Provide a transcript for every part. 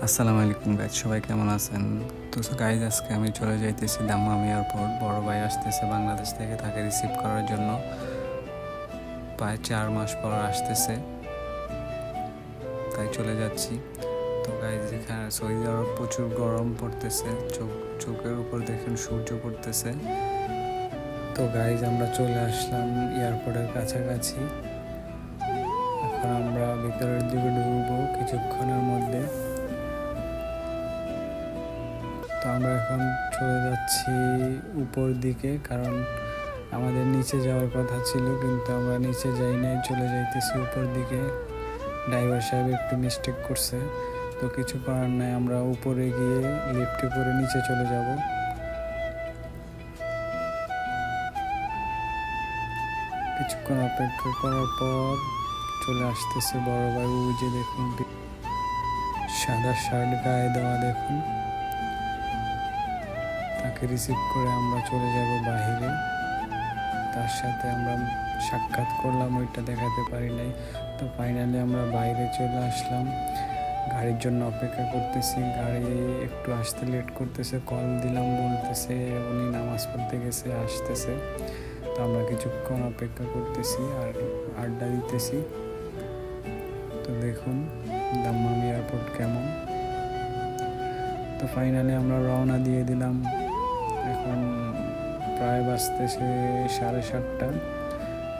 আসসালামু আলাইকুম গাইজ, সবাই কেমন আছেন? তো গাইজ, আজকে আমি চলে যাইতেছি দাম্মাম এয়ারপোর্ট। বড় ভাই আসতেছে বাংলাদেশ থেকে, তাকে রিসিভ করার জন্য। প্রায় 4 মাস পর আসতেছে, তাই চলে যাচ্ছি। তো গাইজ, এখানে সৌদি আরব প্রচুর গরম পড়তেছে, চোখের উপর দেখেন সূর্য পড়তেছে। তো গাইজ, আমরা চলে আসলাম এয়ারপোর্টের কাছাকাছি। এখন আমরা ভিতরের দিকে ঢুকবো কিছুক্ষণের মধ্যে। তো আমরা এখন চলে যাচ্ছি উপর দিকে, কারণ আমাদের নিচে যাওয়ার কথা ছিল, কিন্তু আমরা নিচে যাই নাই, চলে যাইতেছি উপর দিকে। ড্রাইভার সাহেব একটু মিস্টেক করছে, তো কিছু করার নাই, আমরা উপরে গিয়ে লিফটে করে নিচে চলে যাব। কিছুক্ষণ অপেক্ষা করার পর চলে আসতেছে বড় ভাই। ওই যে দেখুন, সাদা শার্ট গায়ে দেওয়া, দেখুন। তাকে রিসিভ করে আমরা চলে যাব বাহিরে। তার সাথে আমরা সাক্ষাৎ করলাম, ওইটা দেখাতে পারি নাই। তো ফাইনালি আমরা বাইরে চলে আসলাম, গাড়ির জন্য অপেক্ষা করতেছি। গাড়ি একটু আসতে লেট করতেছে, কল দিলাম, বলতেছে উনি নামাজ পড়তে গেছে, আসতেছে। তো আমরা কিছুক্ষণ অপেক্ষা করতেছি আর আড্ডা দিতেছি। তো দেখুন দাম্মাম এয়ারপোর্ট কেমন। তো ফাইনালি আমরা রওনা দিয়ে দিলাম। এখন প্রায় বাজতেছে 7:30।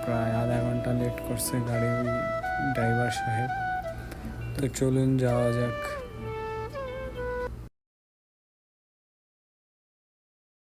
প্রায় আধা ঘন্টা লেট করছে গাড়ির ড্রাইভার সাহেব। তো চলুন যাওয়া যাক।